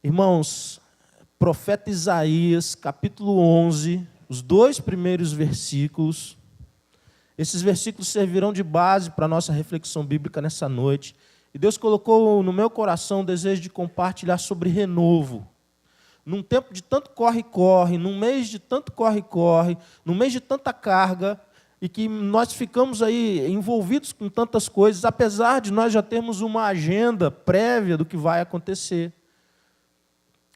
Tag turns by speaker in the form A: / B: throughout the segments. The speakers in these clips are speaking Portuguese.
A: Irmãos, profeta Isaías, capítulo 11, os 2 primeiros versículos. Esses versículos servirão de base para a nossa reflexão bíblica nessa noite. E Deus colocou no meu coração o desejo de compartilhar sobre renovo. Num tempo de tanto corre-corre, num mês de tanto corre-corre, num mês de tanta carga, e que nós ficamos aí envolvidos com tantas coisas, apesar de nós já termos uma agenda prévia do que vai acontecer.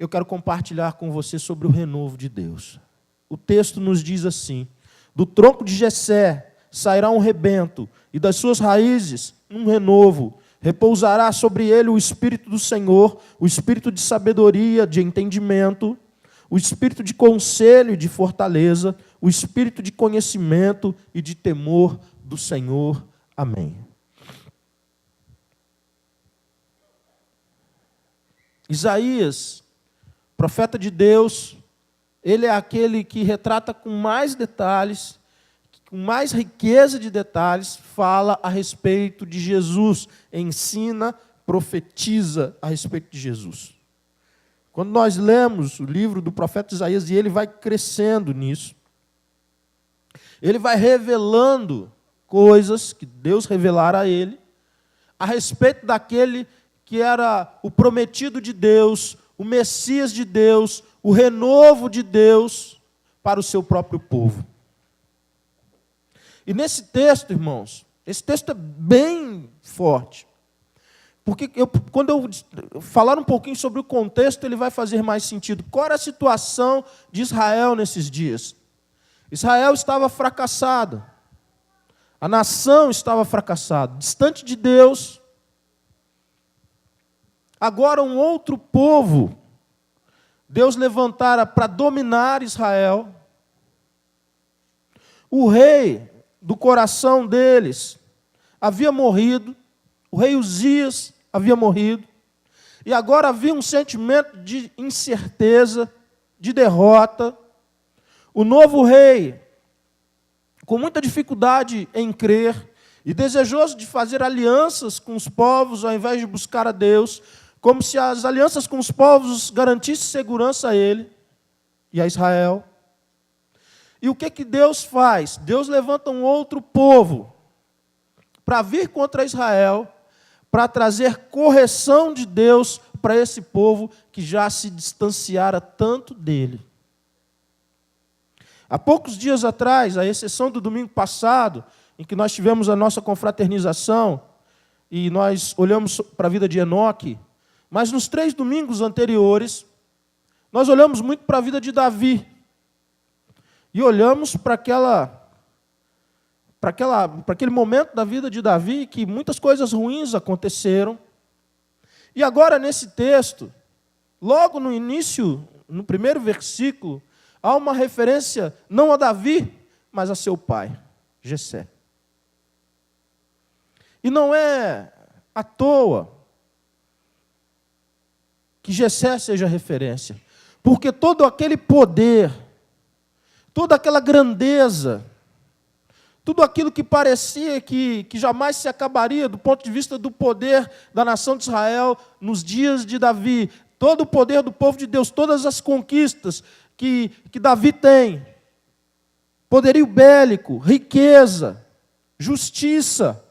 A: Eu quero compartilhar com você sobre o renovo de Deus. O texto nos diz assim: do tronco de Jessé sairá um rebento, e das suas raízes um renovo. Repousará sobre ele o Espírito do Senhor, o Espírito de sabedoria, de entendimento, o Espírito de conselho e de fortaleza, o Espírito de conhecimento e de temor do Senhor. Amém. Isaías, profeta de Deus, ele é aquele que retrata com mais detalhes, com mais riqueza de detalhes, fala a respeito de Jesus, ensina, profetiza a respeito de Jesus. Quando nós lemos o livro do profeta Isaías, e ele vai crescendo nisso, ele vai revelando coisas que Deus revelara a ele, a respeito daquele que era o prometido de Deus, o Messias de Deus, o renovo de Deus para o seu próprio povo. E nesse texto, irmãos, esse texto é bem forte. Porque quando eu falar um pouquinho sobre o contexto, ele vai fazer mais sentido. Qual era a situação de Israel nesses dias? Israel estava fracassado. A nação estava fracassada, distante de Deus. Agora um outro povo, Deus levantara para dominar Israel. O rei do coração deles havia morrido, o rei Uzias havia morrido, e agora havia um sentimento de incerteza, de derrota. O novo rei, com muita dificuldade em crer, e desejoso de fazer alianças com os povos, ao invés de buscar a Deus, como se as alianças com os povos garantissem segurança a ele e a Israel. E o que Deus faz? Deus levanta um outro povo para vir contra Israel, para trazer correção de Deus para esse povo que já se distanciara tanto dele. Há poucos dias atrás, à exceção do domingo passado, em que nós tivemos a nossa confraternização, e nós olhamos para a vida de Enoque, mas nos 3 domingos anteriores, nós olhamos muito para a vida de Davi. E olhamos para aquele momento da vida de Davi, que muitas coisas ruins aconteceram. E agora, nesse texto, logo no início, no primeiro versículo, há uma referência não a Davi, mas a seu pai, Jessé. E não é à toa que Jessé seja referência, porque todo aquele poder, toda aquela grandeza, tudo aquilo que parecia que jamais se acabaria do ponto de vista do poder da nação de Israel nos dias de Davi, todo o poder do povo de Deus, todas as conquistas que Davi tem, poderio bélico, riqueza, justiça,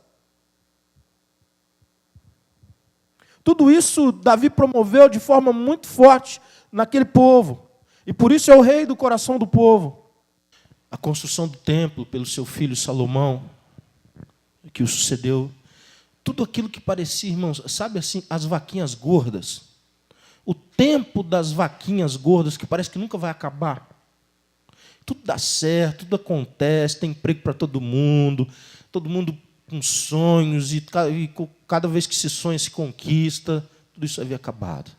A: tudo isso Davi promoveu de forma muito forte naquele povo, e por isso é o rei do coração do povo. A construção do templo pelo seu filho Salomão, que o sucedeu, tudo aquilo que parecia, irmãos, sabe assim, as vaquinhas gordas, o tempo das vaquinhas gordas, que parece que nunca vai acabar. Tudo dá certo, tudo acontece, tem emprego para todo mundo com sonhos, e cada vez que se sonha, se conquista, tudo isso havia acabado.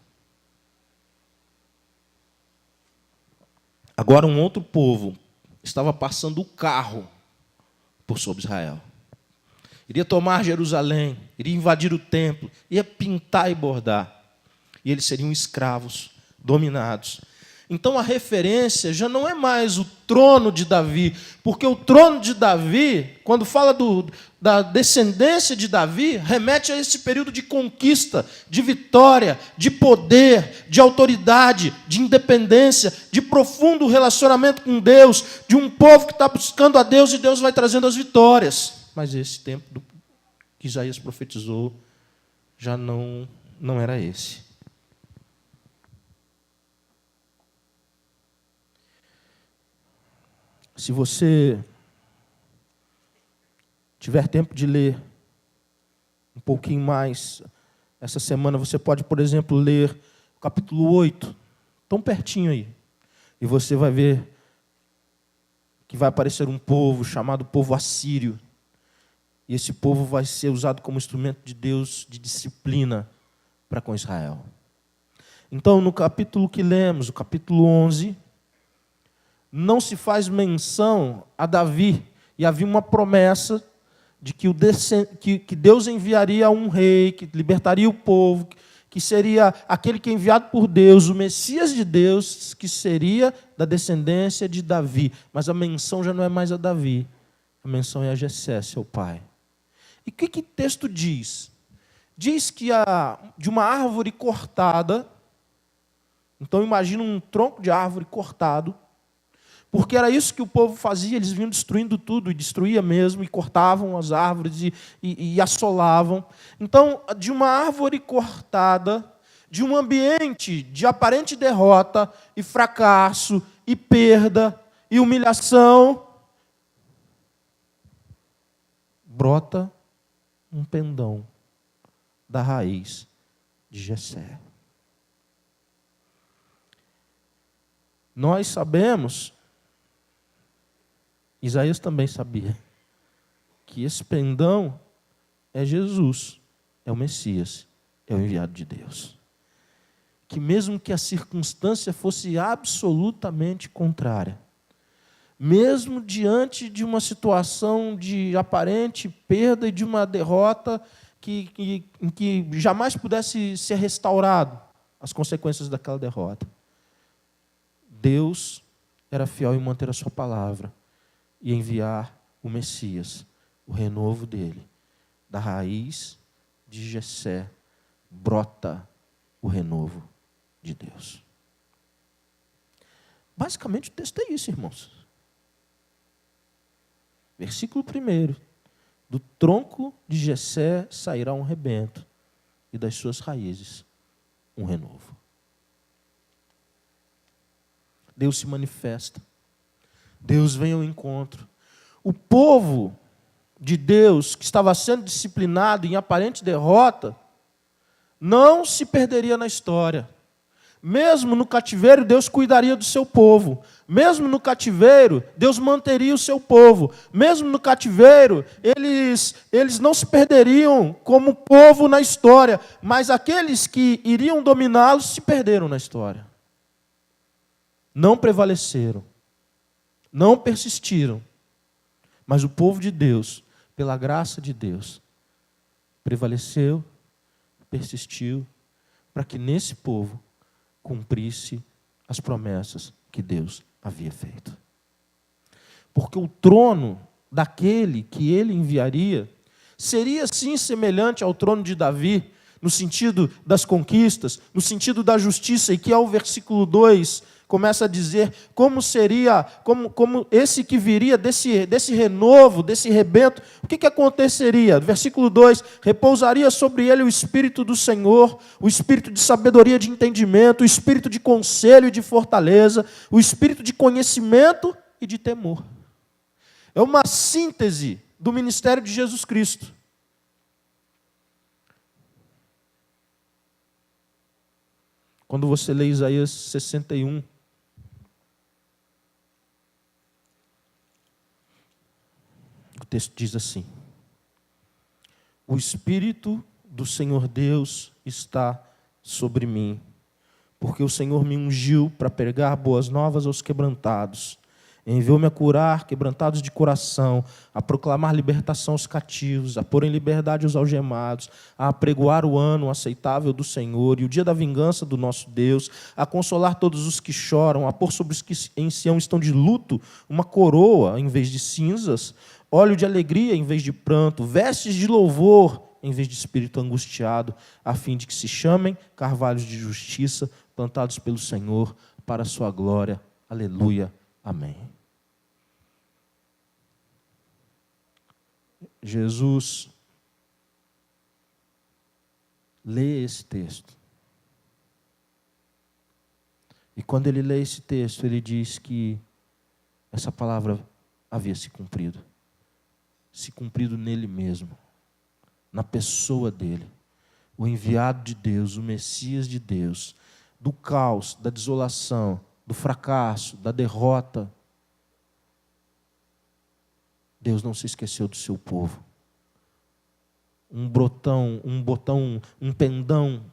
A: Agora um outro povo estava passando o carro por sobre Israel. Iria tomar Jerusalém, iria invadir o templo, ia pintar e bordar. E eles seriam escravos, dominados. Então a referência já não é mais o trono de Davi, porque o trono de Davi, quando fala da descendência de Davi, remete a esse período de conquista, de vitória, de poder, de autoridade, de independência, de profundo relacionamento com Deus, de um povo que está buscando a Deus e Deus vai trazendo as vitórias. Mas esse tempo que Isaías profetizou já não era esse. Se você tiver tempo de ler um pouquinho mais, essa semana você pode, por exemplo, ler o capítulo 8, tão pertinho aí, e você vai ver que vai aparecer um povo chamado povo assírio, e esse povo vai ser usado como instrumento de Deus de disciplina para com Israel. Então, no capítulo que lemos, o capítulo 11, não se faz menção a Davi, e havia uma promessa de que Deus enviaria um rei, que libertaria o povo, que seria aquele que é enviado por Deus, o Messias de Deus, que seria da descendência de Davi. Mas a menção já não é mais a Davi, a menção é a Jessé, seu pai. E o que o texto diz? Diz que de uma árvore cortada, então imagina um tronco de árvore cortado, porque era isso que o povo fazia, eles vinham destruindo tudo, e destruía mesmo, e cortavam as árvores e assolavam. Então, de uma árvore cortada, de um ambiente de aparente derrota, e fracasso, e perda, e humilhação, brota um pendão da raiz de Jessé. Nós sabemos, Isaías também sabia, que esse pendão é Jesus, é o Messias, é o enviado de Deus. Que mesmo que a circunstância fosse absolutamente contrária, mesmo diante de uma situação de aparente perda e de uma derrota em que jamais pudesse ser restaurado as consequências daquela derrota, Deus era fiel em manter a sua palavra e enviar o Messias, o renovo dele. Da raiz de Jessé brota o renovo de Deus. Basicamente o texto é isso, irmãos. Versículo 1. Do tronco de Jessé sairá um rebento, e das suas raízes um renovo. Deus se manifesta. Deus vem ao encontro. O povo de Deus, que estava sendo disciplinado em aparente derrota, não se perderia na história. Mesmo no cativeiro, Deus cuidaria do seu povo. Mesmo no cativeiro, Deus manteria o seu povo. Mesmo no cativeiro, eles não se perderiam como povo na história, mas aqueles que iriam dominá-los se perderam na história. Não prevaleceram. Não persistiram, mas o povo de Deus, pela graça de Deus, prevaleceu, persistiu, para que nesse povo cumprisse as promessas que Deus havia feito. Porque o trono daquele que ele enviaria seria sim semelhante ao trono de Davi, no sentido das conquistas, no sentido da justiça, e que ao versículo 2 começa a dizer como seria, como esse que viria desse renovo, desse rebento, o que aconteceria? Versículo 2, repousaria sobre ele o Espírito do Senhor, o Espírito de sabedoria, de entendimento, o Espírito de conselho e de fortaleza, o Espírito de conhecimento e de temor. É uma síntese do ministério de Jesus Cristo. Quando você lê Isaías 61, o texto diz assim: o Espírito do Senhor Deus está sobre mim, porque o Senhor me ungiu para pregar boas novas aos quebrantados, Enviou-me a curar quebrantados de coração, a proclamar libertação aos cativos, a pôr em liberdade os algemados, a apregoar o ano aceitável do Senhor e o dia da vingança do nosso Deus, a consolar todos os que choram, a pôr sobre os que em Sião estão de luto uma coroa em vez de cinzas, óleo de alegria em vez de pranto, vestes de louvor em vez de espírito angustiado, a fim de que se chamem carvalhos de justiça, plantados pelo Senhor para a sua glória. Aleluia. Amém. Jesus lê esse texto. E quando ele lê esse texto, ele diz que essa palavra havia se cumprido nele mesmo, na pessoa dele, o enviado de Deus, o Messias de Deus, do caos, da desolação, do fracasso, da derrota. Deus não se esqueceu do seu povo. Um pendão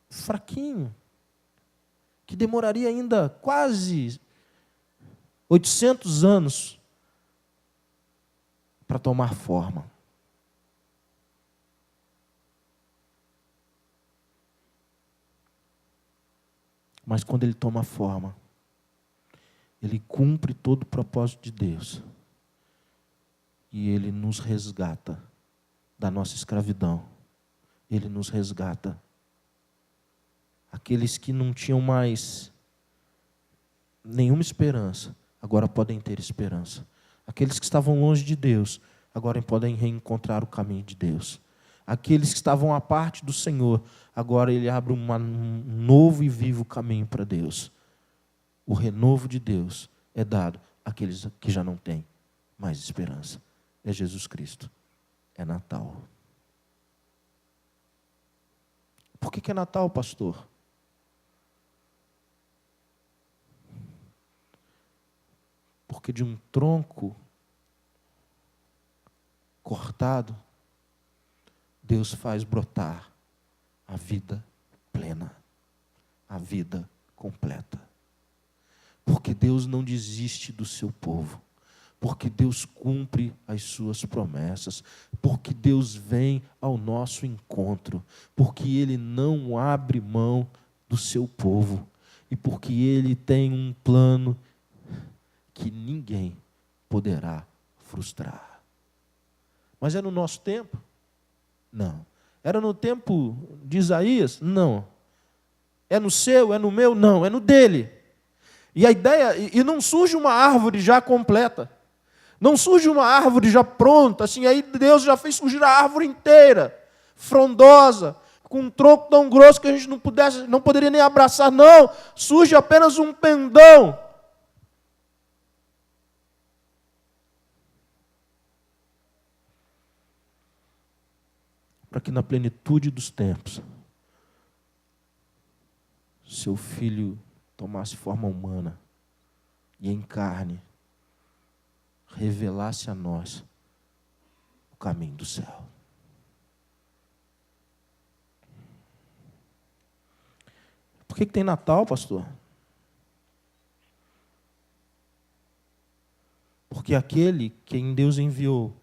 A: fraquinho, que demoraria ainda quase 800 anos para tomar forma. Mas quando ele toma forma, ele cumpre todo o propósito de Deus. E ele nos resgata da nossa escravidão. Ele nos resgata. Aqueles que não tinham mais nenhuma esperança, agora podem ter esperança. Aqueles que estavam longe de Deus, agora podem reencontrar o caminho de Deus. Aqueles que estavam à parte do Senhor, agora Ele abre um novo e vivo caminho para Deus. O renovo de Deus é dado àqueles que já não têm mais esperança. É Jesus Cristo. É Natal. Por que é Natal, pastor? Porque de um tronco cortado, Deus faz brotar a vida plena, a vida completa. Porque Deus não desiste do seu povo. Porque Deus cumpre as suas promessas. Porque Deus vem ao nosso encontro. Porque Ele não abre mão do seu povo. E porque Ele tem um plano que ninguém poderá frustrar. Mas é no nosso tempo? Não. Era no tempo de Isaías? Não. É no seu? É no meu? Não. É no dele. E a ideia, e não surge uma árvore já completa. Não surge uma árvore já pronta, assim, aí Deus já fez surgir a árvore inteira, frondosa, com um tronco tão grosso que a gente não poderia nem abraçar. Não, surge apenas um pendão. Para que na plenitude dos tempos, seu filho tomasse forma humana e em carne revelasse a nós o caminho do céu. Por que tem Natal, pastor? Porque aquele que em Deus enviou,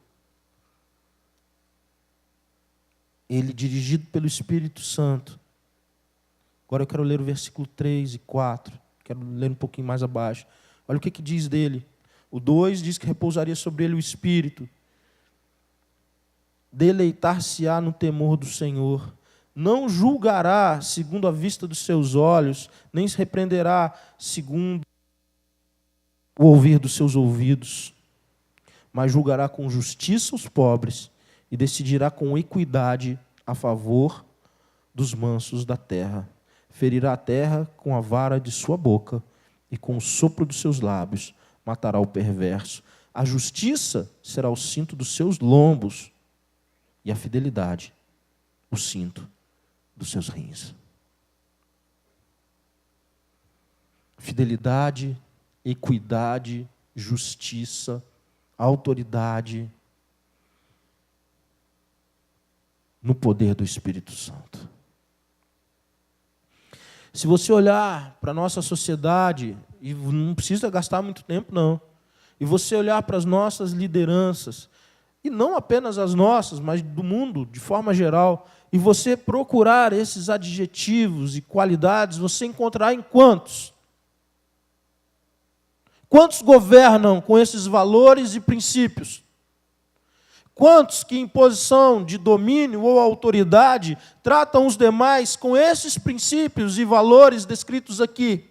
A: ele dirigido pelo Espírito Santo. Agora eu quero ler o versículo 3 e 4. Quero ler um pouquinho mais abaixo. Olha o que diz dele. O 2 diz que repousaria sobre ele o Espírito. Deleitar-se-á no temor do Senhor. Não julgará segundo a vista dos seus olhos, nem se repreenderá segundo o ouvir dos seus ouvidos. Mas julgará com justiça os pobres e decidirá com equidade a favor dos mansos da terra. Ferirá a terra com a vara de sua boca e com o sopro dos seus lábios matará o perverso. A justiça será o cinto dos seus lombos e a fidelidade o cinto dos seus rins. Fidelidade, equidade, justiça, autoridade no poder do Espírito Santo. Se você olhar para a nossa sociedade, e não precisa gastar muito tempo, não. e você olhar para as nossas lideranças, e não apenas as nossas, mas do mundo de forma geral, e você procurar esses adjetivos e qualidades, você encontrará em quantos? Quantos governam com esses valores e princípios? Quantos que em posição de domínio ou autoridade tratam os demais com esses princípios e valores descritos aqui?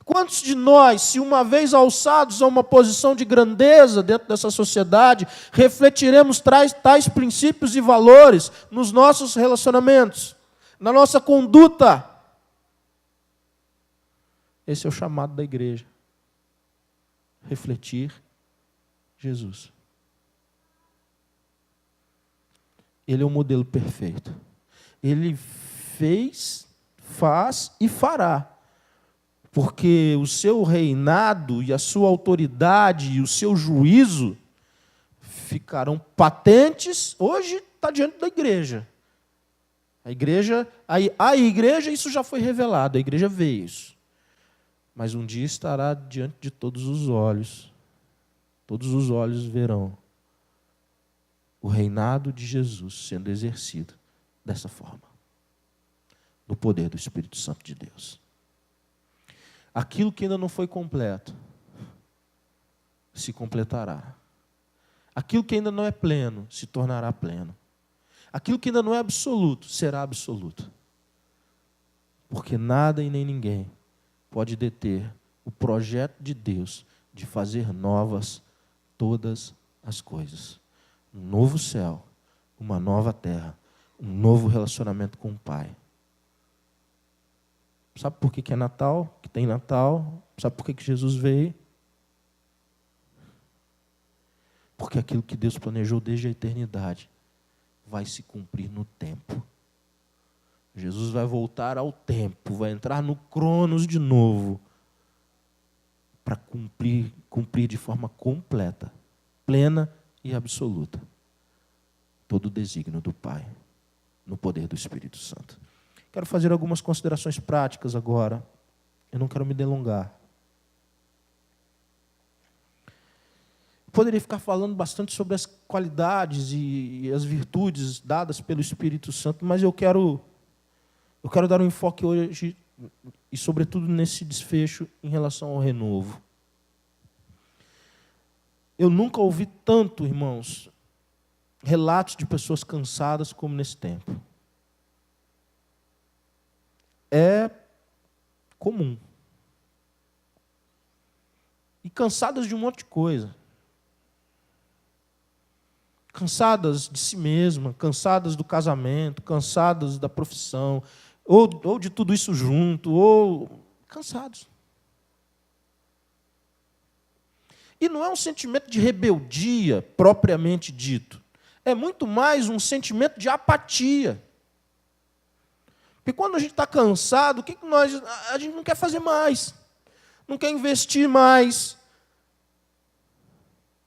A: Quantos de nós, se uma vez alçados a uma posição de grandeza dentro dessa sociedade, refletiremos tais princípios e valores nos nossos relacionamentos, na nossa conduta? Esse é o chamado da igreja. Refletir Jesus. Ele é o modelo perfeito. Ele fez, faz e fará. Porque o seu reinado e a sua autoridade e o seu juízo ficarão patentes. Hoje está diante da igreja. A igreja, isso já foi revelado, a igreja vê isso. Mas um dia estará diante de todos os olhos. Todos os olhos verão o reinado de Jesus sendo exercido dessa forma. No poder do Espírito Santo de Deus. Aquilo que ainda não foi completo, se completará. Aquilo que ainda não é pleno, se tornará pleno. Aquilo que ainda não é absoluto, será absoluto. Porque nada e nem ninguém pode deter o projeto de Deus de fazer novas todas as coisas. Um novo céu, uma nova terra, um novo relacionamento com o Pai. Sabe por que é Natal? Que tem Natal? Sabe por que Jesus veio? Porque aquilo que Deus planejou desde a eternidade vai se cumprir no tempo. Jesus vai voltar ao tempo, vai entrar no Cronos de novo, para cumprir de forma completa, plena e absoluta, todo o desígnio do Pai, no poder do Espírito Santo. Quero fazer algumas considerações práticas agora. Eu não quero me delongar. Poderia ficar falando bastante sobre as qualidades e as virtudes dadas pelo Espírito Santo, mas eu quero dar um enfoque hoje, e sobretudo nesse desfecho, em relação ao renovo. Eu nunca ouvi tanto, irmãos, relatos de pessoas cansadas como nesse tempo. É comum. E cansadas de um monte de coisa. Cansadas de si mesma, cansadas do casamento, cansadas da profissão, ou de tudo isso junto, ou cansados. E não é um sentimento de rebeldia, propriamente dito. É muito mais um sentimento de apatia. Porque quando a gente está cansado, o que a gente não quer fazer mais, não quer investir mais,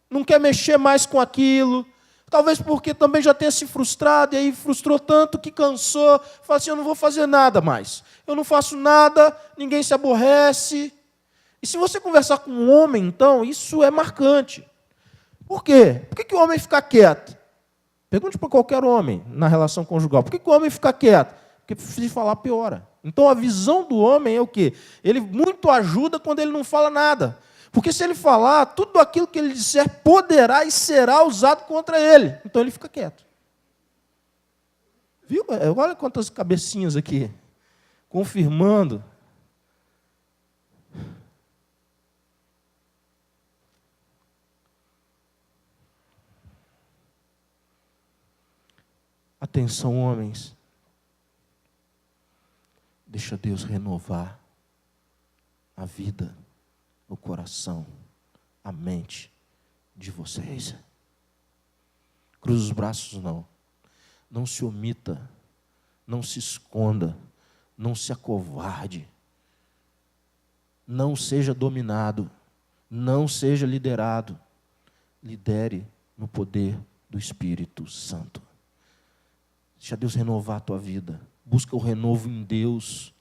A: não quer mexer mais com aquilo, talvez porque também já tenha se frustrado, e aí frustrou tanto que cansou, fala assim, eu não vou fazer nada mais, eu não faço nada, ninguém se aborrece. E se você conversar com um homem, então, isso é marcante. Por quê? Por que o homem fica quieto? Pergunte para qualquer homem na relação conjugal, por que o homem fica quieto? Porque se falar, piora. Então, a visão do homem é o quê? Ele muito ajuda quando ele não fala nada. Porque se ele falar, tudo aquilo que ele disser poderá e será usado contra ele. Então, ele fica quieto. Viu? Olha quantas cabecinhas aqui. Confirmando. Atenção, homens. Deixa Deus renovar a vida, o coração, a mente de vocês. Cruze os braços, não. Não se omita, não se esconda, não se acovarde. Não seja dominado, não seja liderado. Lidere no poder do Espírito Santo. Deixa Deus renovar a tua vida. Busca o renovo em Deus.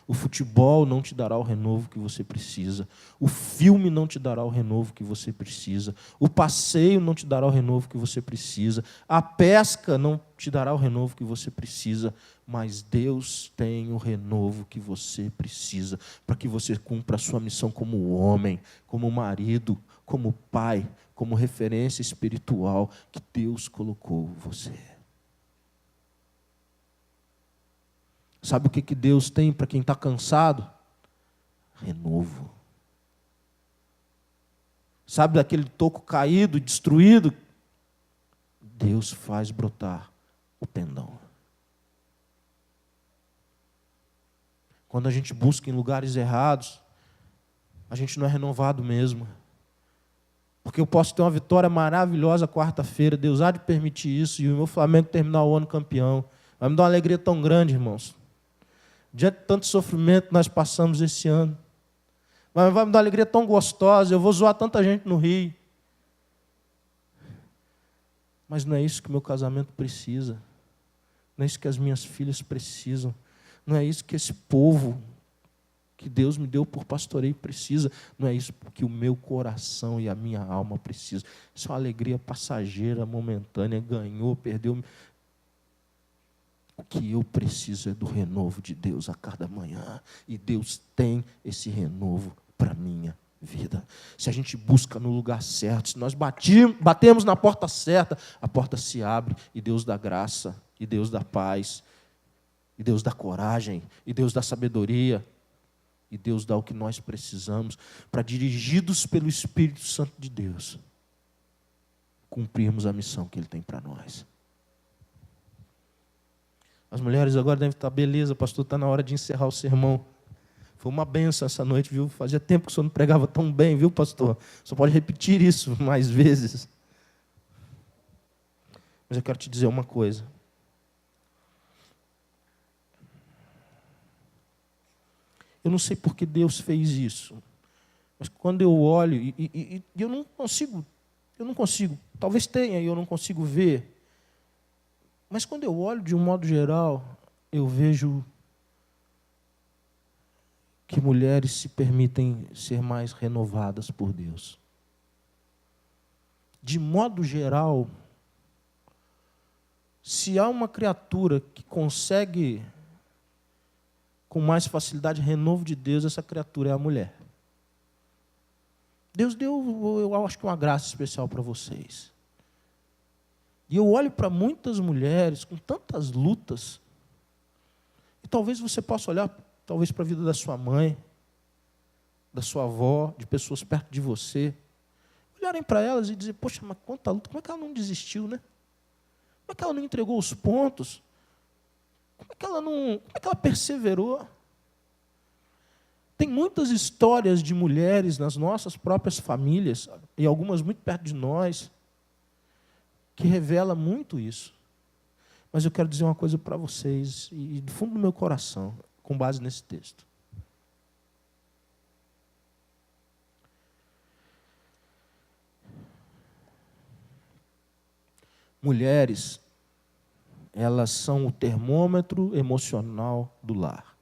A: O futebol não te dará o renovo que você precisa. O filme não te dará o renovo que você precisa. O passeio não te dará o renovo que você precisa. A pesca não te dará o renovo que você precisa. Mas Deus tem o renovo que você precisa para que você cumpra a sua missão como homem, como marido, como pai, como referência espiritual que Deus colocou você. Sabe o que Deus tem para quem está cansado? Renovo. Sabe daquele toco caído, destruído? Deus faz brotar o pendão. Quando a gente busca em lugares errados, a gente não é renovado mesmo. Porque eu posso ter uma vitória maravilhosa quarta-feira, Deus há de permitir isso, e o meu Flamengo terminar o ano campeão. Vai me dar uma alegria tão grande, irmãos. Diante de tanto sofrimento que nós passamos esse ano. Vai me dar uma alegria tão gostosa, eu vou zoar tanta gente no Rio. Mas não é isso que meu casamento precisa. Não é isso que as minhas filhas precisam. Não é isso que esse povo que Deus me deu por pastoreio precisa. Não é isso que o meu coração e a minha alma precisam. Isso é uma alegria passageira, momentânea, ganhou, perdeu. O que eu preciso é do renovo de Deus a cada manhã. E Deus tem esse renovo para a minha vida. Se a gente busca no lugar certo, se nós batemos na porta certa, a porta se abre e Deus dá graça, e Deus dá paz, e Deus dá coragem, e Deus dá sabedoria, e Deus dá o que nós precisamos para, dirigidos pelo Espírito Santo de Deus, cumprirmos a missão que Ele tem para nós. As mulheres agora devem estar, beleza, pastor, está na hora de encerrar o sermão. Foi uma bênção essa noite, viu? Fazia tempo que o senhor não pregava tão bem, viu, pastor? Só pode repetir isso mais vezes. Mas eu quero te dizer uma coisa. Eu não sei por que Deus fez isso. Mas quando eu olho, e eu não consigo, talvez tenha e eu não consigo ver. Mas quando eu olho de um modo geral, eu vejo que mulheres se permitem ser mais renovadas por Deus. De modo geral, se há uma criatura que consegue com mais facilidade renovo de Deus, essa criatura é a mulher. Deus deu, eu acho que uma graça especial para vocês. E eu olho para muitas mulheres com tantas lutas, e talvez você possa olhar talvez para a vida da sua mãe, da sua avó, de pessoas perto de você, olharem para elas e dizer, poxa, mas quanta luta, como é que ela não desistiu, né? Como é que ela não entregou os pontos? Como é que ela perseverou? Tem muitas histórias de mulheres nas nossas próprias famílias, e algumas muito perto de nós, que revela muito isso. Mas eu quero dizer uma coisa para vocês, e do fundo do meu coração, com base nesse texto. Mulheres, elas são o termômetro emocional do lar.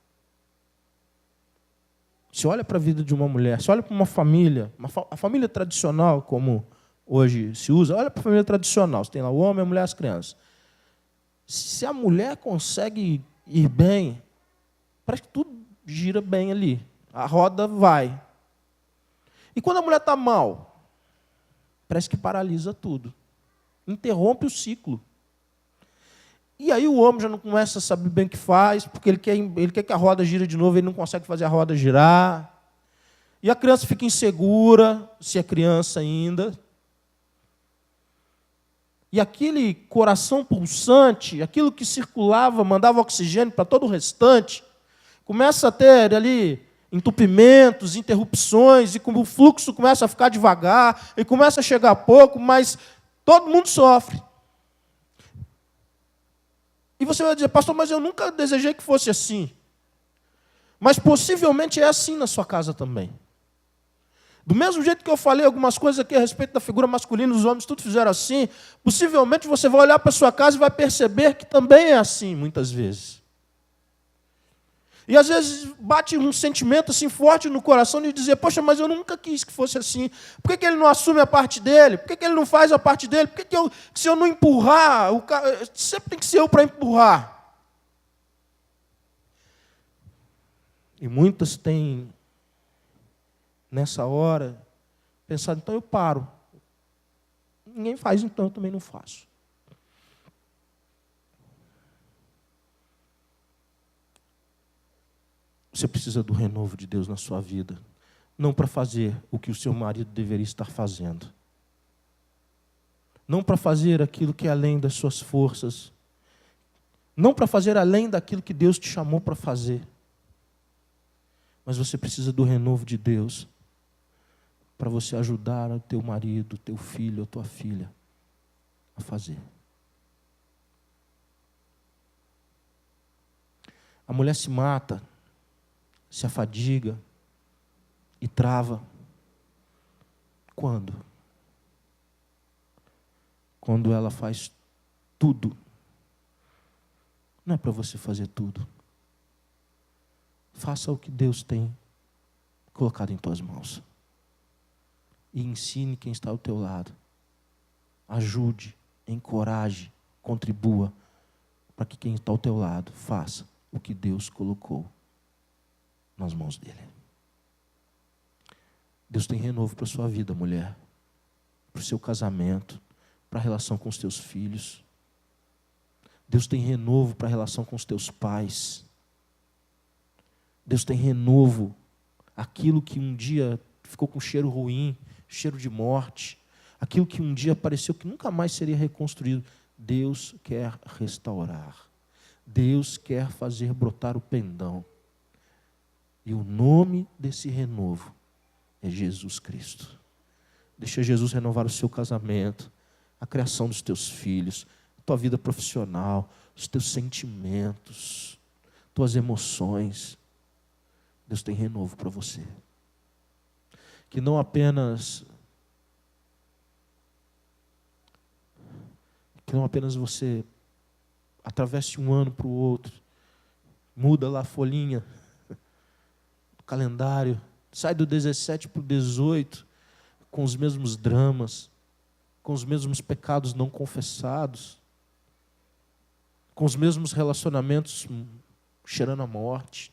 A: Se olha para a vida de uma mulher, se olha para uma família, a família tradicional, como hoje se usa, olha para a família tradicional, você tem lá o homem, a mulher e as crianças. Se a mulher consegue ir bem, parece que tudo gira bem ali. A roda vai. E quando a mulher está mal, parece que paralisa tudo. Interrompe o ciclo. E aí o homem já não começa a saber bem o que faz, porque ele quer que a roda gire de novo, ele não consegue fazer a roda girar. E a criança fica insegura, se é criança ainda. E aquele coração pulsante, aquilo que circulava, mandava oxigênio para todo o restante, começa a ter ali entupimentos, interrupções, e como o fluxo começa a ficar devagar, e começa a chegar pouco, mas todo mundo sofre. E você vai dizer, pastor, mas eu nunca desejei que fosse assim. Mas possivelmente é assim na sua casa também. Do mesmo jeito que eu falei algumas coisas aqui a respeito da figura masculina, os homens tudo fizeram assim, possivelmente você vai olhar para a sua casa e vai perceber que também é assim, muitas vezes. E às vezes bate um sentimento assim forte no coração de dizer, poxa, mas eu nunca quis que fosse assim. Por que ele não assume a parte dele? Por que ele não faz a parte dele? Por que se eu não empurrar, sempre tem que ser eu para empurrar? E muitas têm, nessa hora, pensado, então eu paro. Ninguém faz, então eu também não faço. Você precisa do renovo de Deus na sua vida. Não para fazer o que o seu marido deveria estar fazendo. Não para fazer aquilo que é além das suas forças. Não para fazer além daquilo que Deus te chamou para fazer. Mas você precisa do renovo de Deus para você ajudar o teu marido, o teu filho, a tua filha a fazer. A mulher se mata, se afadiga e trava. Quando? Quando ela faz tudo. Não é para você fazer tudo. Faça o que Deus tem colocado em tuas mãos. E ensine quem está ao teu lado. Ajude, encoraje, contribua para que quem está ao teu lado faça o que Deus colocou nas mãos dele. Deus tem renovo para a sua vida, mulher. Para o seu casamento, para a relação com os teus filhos. Deus tem renovo para a relação com os teus pais. Deus tem renovo. Aquilo que um dia ficou com cheiro ruim, cheiro de morte. Aquilo que um dia pareceu que nunca mais seria reconstruído. Deus quer restaurar. Deus quer fazer brotar o pendão. E o nome desse renovo é Jesus Cristo. Deixa Jesus renovar o seu casamento, a criação dos teus filhos, a tua vida profissional, os teus sentimentos, tuas emoções. Deus tem renovo para você. Que não apenas você atravesse um ano para o outro, muda lá a folhinha, calendário, sai do 17 para o 18, com os mesmos dramas, com os mesmos pecados não confessados, com os mesmos relacionamentos cheirando a morte.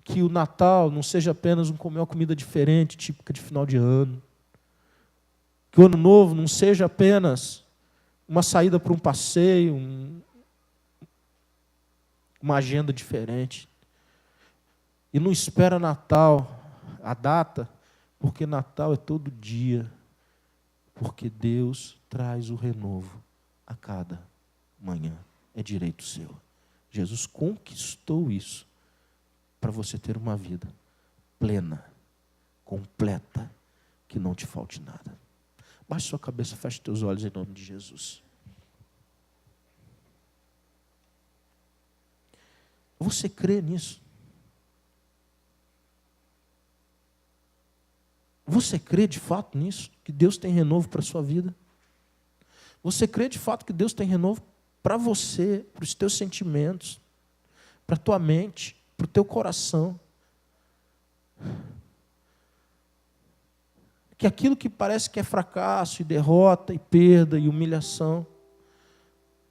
A: Que o Natal não seja apenas comer uma comida diferente, típica de final de ano. Que o Ano Novo não seja apenas uma saída para um passeio, uma agenda diferente. E não espera Natal, a data, porque Natal é todo dia. Porque Deus traz o renovo a cada manhã. É direito seu. Jesus conquistou isso para você ter uma vida plena, completa, que não te falte nada. Baixe sua cabeça, feche teus olhos em nome de Jesus. Você crê nisso? Você crê de fato nisso? Que Deus tem renovo para a sua vida? Você crê de fato que Deus tem renovo para você, para os teus sentimentos, para a tua mente, para o teu coração? Que aquilo que parece que é fracasso, e derrota, e perda, e humilhação,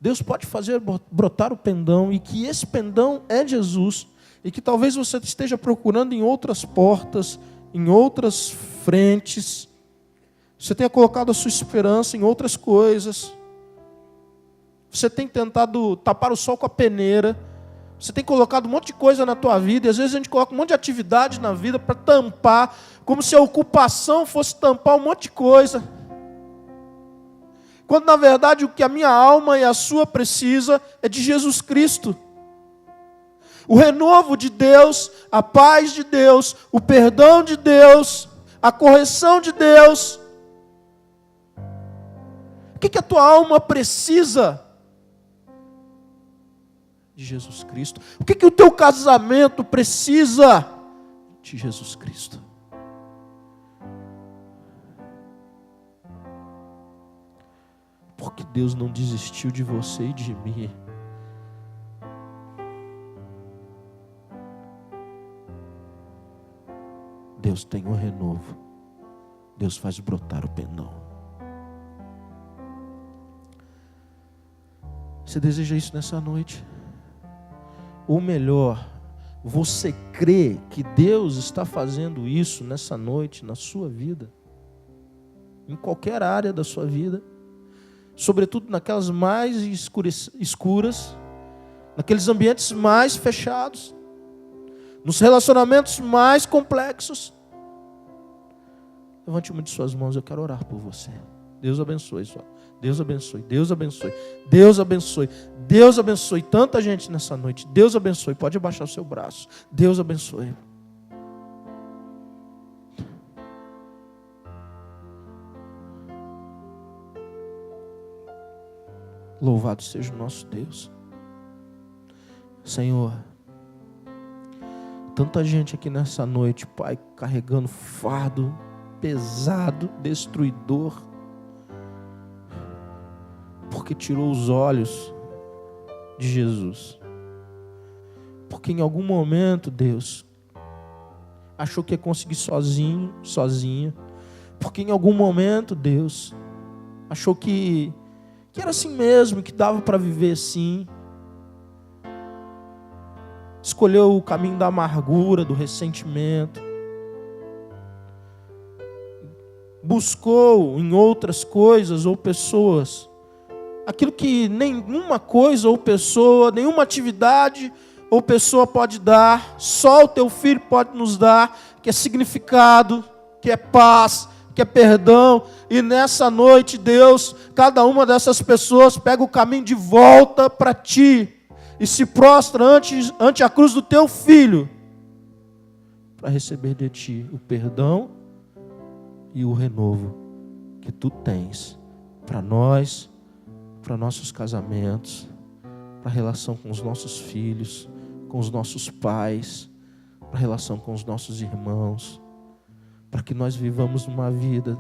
A: Deus pode fazer brotar o pendão, e que esse pendão é Jesus, e que talvez você esteja procurando em outras portas, em outras frentes, você tenha colocado a sua esperança em outras coisas, você tem tentado tapar o sol com a peneira, você tem colocado um monte de coisa na tua vida, e às vezes a gente coloca um monte de atividade na vida para tampar, como se a ocupação fosse tampar um monte de coisa. Quando na verdade o que a minha alma e a sua precisa é de Jesus Cristo. O renovo de Deus, a paz de Deus, o perdão de Deus, a correção de Deus. O que a tua alma precisa? De Jesus Cristo. O que o teu casamento precisa? De Jesus Cristo. Porque Deus não desistiu de você e de mim. Deus tem um renovo. Deus faz brotar o pendão. Você deseja isso nessa noite? Ou melhor, você crê que Deus está fazendo isso nessa noite, na sua vida? Em qualquer área da sua vida, sobretudo naquelas mais escuras, naqueles ambientes mais fechados, nos relacionamentos mais complexos. Levante uma de suas mãos, eu quero orar por você. Deus abençoe, Deus abençoe, Deus abençoe, Deus abençoe, Deus abençoe tanta gente nessa noite. Deus abençoe, pode abaixar o seu braço. Deus abençoe. Louvado seja o nosso Deus. Senhor, tanta gente aqui nessa noite, Pai, carregando fardo pesado, destruidor, porque tirou os olhos de Jesus. Porque em algum momento, Deus, achou que ia conseguir sozinho, sozinha. Porque em algum momento, Deus, achou que era assim mesmo, que dava para viver assim. Escolheu o caminho da amargura, do ressentimento. Buscou em outras coisas ou pessoas aquilo que nenhuma coisa ou pessoa, nenhuma atividade ou pessoa pode dar, só o teu Filho pode nos dar, que é significado, que é paz, que é perdão. E nessa noite, Deus, cada uma dessas pessoas pega o caminho de volta para Ti e se prostra ante a cruz do Teu Filho para receber de Ti o perdão e o renovo que Tu tens para nós, para nossos casamentos, para a relação com os nossos filhos, com os nossos pais, para a relação com os nossos irmãos, para que nós vivamos uma vida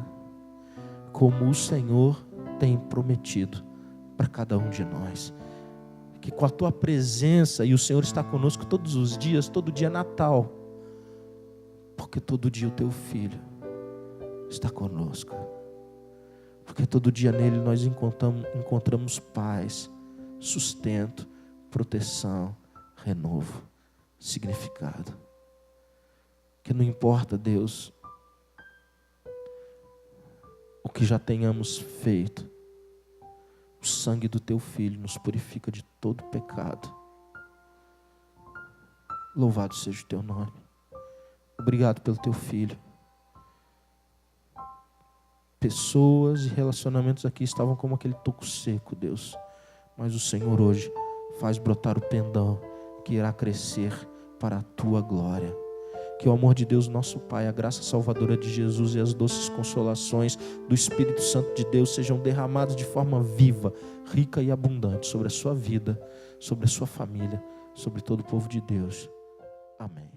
A: como o Senhor tem prometido para cada um de nós. Que com a Tua presença, e o Senhor está conosco todos os dias, todo dia é Natal, porque todo dia o Teu Filho está conosco. Porque todo dia nele nós encontramos paz, sustento, proteção, renovo, significado. Que não importa, Deus, o que já tenhamos feito, o sangue do Teu Filho nos purifica de todo pecado. Louvado seja o Teu nome. Obrigado pelo Teu Filho. Pessoas e relacionamentos aqui estavam como aquele toco seco, Deus. Mas o Senhor hoje faz brotar o pendão que irá crescer para a Tua glória. Que o amor de Deus, nosso Pai, a graça salvadora de Jesus e as doces consolações do Espírito Santo de Deus sejam derramados de forma viva, rica e abundante sobre a sua vida, sobre a sua família, sobre todo o povo de Deus. Amém.